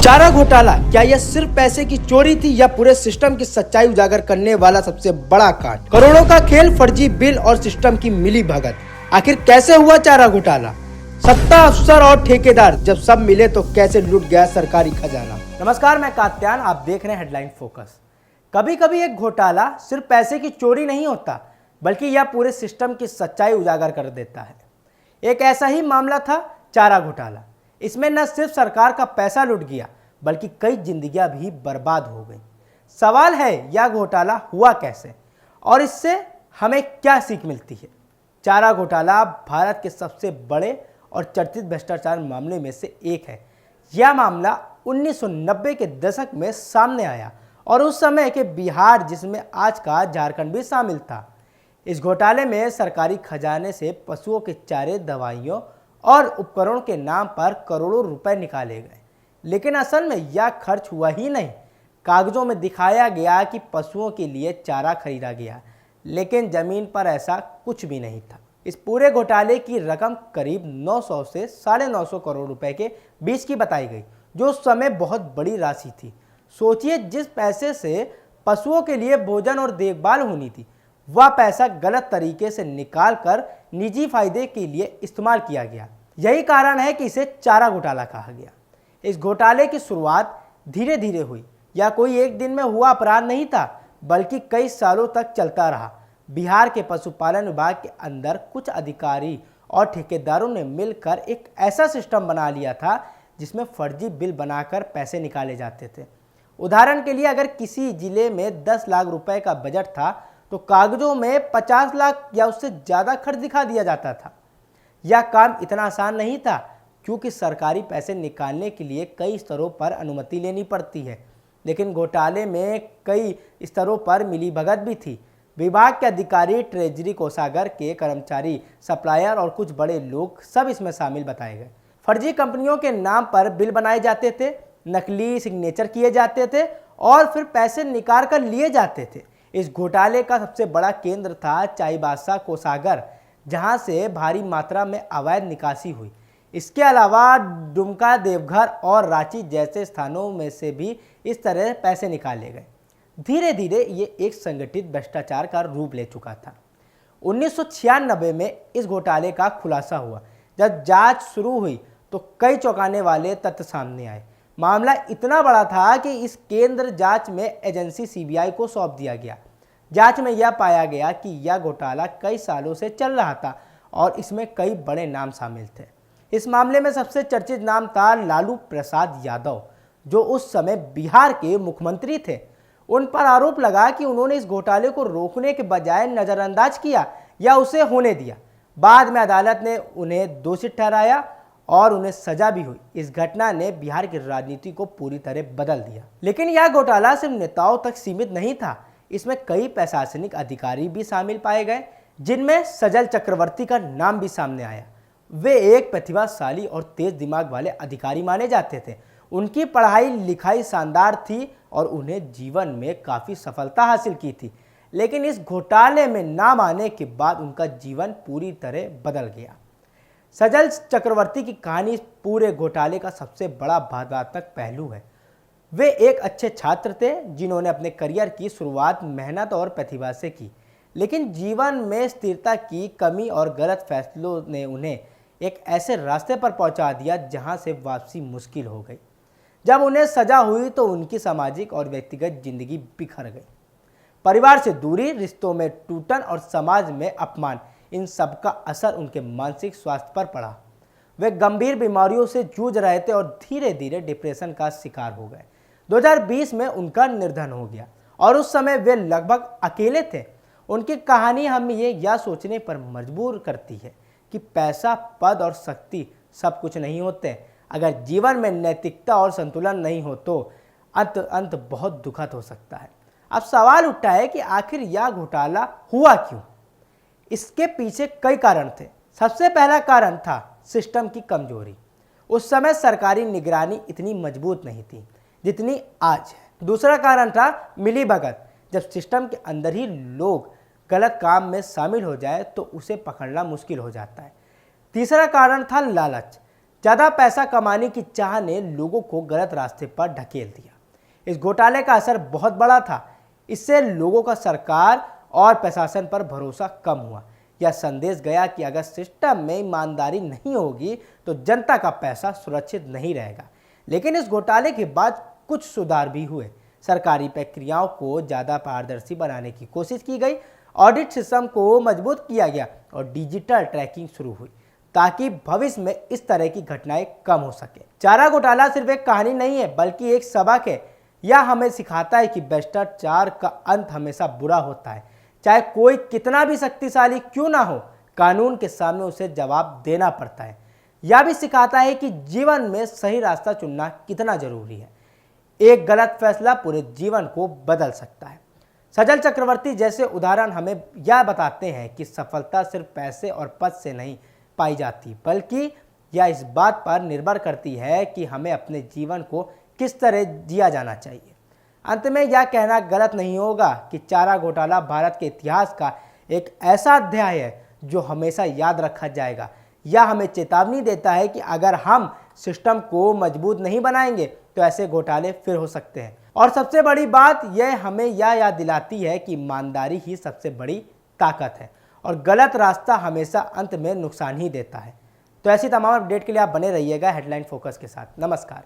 चारा घोटाला, क्या यह सिर्फ पैसे की चोरी थी या पूरे सिस्टम की सच्चाई उजागर करने वाला सबसे बड़ा कांड? करोड़ों का खेल, फर्जी बिल और सिस्टम की मिली भगत। आखिर कैसे हुआ चारा घोटाला? सत्ता, अफसर और ठेकेदार जब सब मिले तो कैसे लूट गया सरकारी खजाना? नमस्कार, मैं कात्यायन, आप देख रहे हैं हेडलाइन फोकस। कभी कभी एक घोटाला सिर्फ पैसे की चोरी नहीं होता, बल्कि यह पूरे सिस्टम की सच्चाई उजागर कर देता है। एक ऐसा ही मामला था चारा घोटाला। इसमें न सिर्फ सरकार का पैसा लुट गया, बल्कि कई जिंदगियां भी बर्बाद हो गई। सवाल है, यह घोटाला हुआ कैसे और इससे हमें क्या सीख मिलती है? चारा घोटाला भारत के सबसे बड़े और चर्चित भ्रष्टाचार मामले में से एक है। यह मामला 1990 के दशक में सामने आया और उस समय के बिहार, जिसमें आज का झारखंड भी शामिल था। इस घोटाले में सरकारी खजाने से पशुओं के चारे, दवाइयों और उपकरणों के नाम पर करोड़ों रुपए निकाले गए। लेकिन असल में यह खर्च हुआ ही नहीं। कागजों में दिखाया गया कि पशुओं के लिए चारा खरीदा गया, लेकिन जमीन पर ऐसा कुछ भी नहीं था। इस पूरे घोटाले की रकम करीब 900 से 950 करोड़ रुपए के बीच की बताई गई, जो उस समय बहुत बड़ी राशि थी। सोचिए, जिस पैसे से पशुओं के लिए भोजन और देखभाल होनी थी, वह पैसा गलत तरीके से निकाल कर निजी फायदे के लिए इस्तेमाल किया गया। यही कारण है कि इसे चारा घोटाला कहा गया। इस घोटाले की शुरुआत धीरे धीरे हुई। यह कोई एक दिन में हुआ अपराध नहीं था, बल्कि कई सालों तक चलता रहा। बिहार के पशुपालन विभाग के अंदर कुछ अधिकारी और ठेकेदारों ने मिलकर एक ऐसा सिस्टम बना लिया था जिसमें फर्जी बिल बनाकर पैसे निकाले जाते थे। उदाहरण के लिए, अगर किसी जिले में 10 लाख रुपए का बजट था, तो कागजों में 50 लाख या उससे ज़्यादा खर्च दिखा दिया जाता था। यह काम इतना आसान नहीं था, क्योंकि सरकारी पैसे निकालने के लिए कई स्तरों पर अनुमति लेनी पड़ती है। लेकिन घोटाले में कई स्तरों पर मिलीभगत भी थी। विभाग के अधिकारी, ट्रेजरी कोषागार के कर्मचारी, सप्लायर और कुछ बड़े लोग सब इसमें शामिल बताए गए। फर्जी कंपनियों के नाम पर बिल बनाए जाते थे, नकली सिग्नेचर किए जाते थे और फिर पैसे निकाल कर लिए जाते थे। इस घोटाले का सबसे बड़ा केंद्र था चाईबासा कोषागार, जहां से भारी मात्रा में अवैध निकासी हुई। इसके अलावा दुमका, देवघर और रांची जैसे स्थानों में से भी इस तरह पैसे निकाले गए। धीरे धीरे ये एक संगठित भ्रष्टाचार का रूप ले चुका था। 1996 में इस घोटाले का खुलासा हुआ। जब जांच शुरू हुई तो कई चौंकाने वाले तथ्य सामने आए। मामला इतना बड़ा था कि इस केंद्र जांच में एजेंसी सीबीआई को सौंप दिया गया। जांच में यह पाया गया कि यह घोटाला कई सालों से चल रहा था और इसमें कई बड़े नाम शामिल थे। इस मामले में सबसे चर्चित नाम था लालू प्रसाद यादव, जो उस समय बिहार के मुख्यमंत्री थे। उन पर आरोप लगा कि उन्होंने इस घोटाले को रोकने के बजाय नज़रअंदाज किया या उसे होने दिया। बाद में अदालत ने उन्हें दोषी ठहराया और उन्हें सजा भी हुई। इस घटना ने बिहार की राजनीति को पूरी तरह बदल दिया। लेकिन यह घोटाला सिर्फ नेताओं तक सीमित नहीं था। इसमें कई प्रशासनिक अधिकारी भी शामिल पाए गए, जिनमें सजल चक्रवर्ती का नाम भी सामने आया। वे एक प्रतिभाशाली और तेज दिमाग वाले अधिकारी माने जाते थे। उनकी पढ़ाई लिखाई शानदार थी और उन्हें जीवन में काफ़ी सफलता हासिल की थी। लेकिन इस घोटाले में नाम आने के बाद उनका जीवन पूरी तरह बदल गया। सजल चक्रवर्ती की कहानी इस पूरे घोटाले का सबसे बड़ा भावनात्मक पहलू है। वे एक अच्छे छात्र थे, जिन्होंने अपने करियर की शुरुआत मेहनत और प्रतिभा से की। लेकिन जीवन में स्थिरता की कमी और गलत फैसलों ने उन्हें एक ऐसे रास्ते पर पहुंचा दिया जहां से वापसी मुश्किल हो गई। जब उन्हें सजा हुई तो उनकी सामाजिक और व्यक्तिगत जिंदगी बिखर गई। परिवार से दूरी, रिश्तों में टूटन और समाज में अपमान, इन सब का असर उनके मानसिक स्वास्थ्य पर पड़ा। वे गंभीर बीमारियों से जूझ रहे थे और धीरे धीरे डिप्रेशन का शिकार हो गए। 2020 में उनका निधन हो गया और उस समय वे लगभग अकेले थे। उनकी कहानी हमें यह सोचने पर मजबूर करती है कि पैसा, पद और शक्ति सब कुछ नहीं होते। अगर जीवन में नैतिकता और संतुलन नहीं हो तो अंत बहुत दुखद हो सकता है। अब सवाल उठता है कि आखिर यह घोटाला हुआ क्यों? इसके पीछे कई कारण थे। सबसे पहला कारण था सिस्टम की कमजोरी। उस समय सरकारी निगरानी इतनी मजबूत नहीं थी जितनी आज है। दूसरा कारण था मिलीभगत। जब सिस्टम के अंदर ही लोग गलत काम में शामिल हो जाए तो उसे पकड़ना मुश्किल हो जाता है। तीसरा कारण था लालच। ज़्यादा पैसा कमाने की चाह ने लोगों को गलत रास्ते पर ढकेल दिया। इस घोटाले का असर बहुत बड़ा था। इससे लोगों का सरकार और प्रशासन पर भरोसा कम हुआ। यह संदेश गया कि अगर सिस्टम में ईमानदारी नहीं होगी तो जनता का पैसा सुरक्षित नहीं रहेगा। लेकिन इस घोटाले के बाद कुछ सुधार भी हुए। सरकारी प्रक्रियाओं को ज़्यादा पारदर्शी बनाने की कोशिश की गई, ऑडिट सिस्टम को मजबूत किया गया और डिजिटल ट्रैकिंग शुरू हुई ताकि भविष्य में इस तरह की घटनाएं कम हो सके। चारा घोटाला सिर्फ एक कहानी नहीं है बल्कि एक सबक है। यह हमें सिखाता है कि भ्रष्टाचार का अंत हमेशा बुरा होता है। चाहे कोई कितना भी शक्तिशाली क्यों ना हो, कानून के सामने उसे जवाब देना पड़ता है। यह भी सिखाता है कि जीवन में सही रास्ता चुनना कितना जरूरी है। एक गलत फैसला पूरे जीवन को बदल सकता है। सजल चक्रवर्ती जैसे उदाहरण हमें यह बताते हैं कि सफलता सिर्फ पैसे और पद से नहीं पाई जाती, बल्कि यह इस बात पर निर्भर करती है कि हमें अपने जीवन को किस तरह जिया जाना चाहिए। अंत में यह कहना गलत नहीं होगा कि चारा घोटाला भारत के इतिहास का एक ऐसा अध्याय है जो हमेशा याद रखा जाएगा। यह हमें चेतावनी देता है कि अगर हम सिस्टम को मजबूत नहीं बनाएंगे तो ऐसे घोटाले फिर हो सकते हैं। और सबसे बड़ी बात यह हमें यह याद दिलाती है कि ईमानदारी ही सबसे बड़ी ताकत है और गलत रास्ता हमेशा अंत में नुकसान ही देता है। तो ऐसी तमाम अपडेट के लिए आप बने रहिएगा हेडलाइन फोकस के साथ। नमस्कार।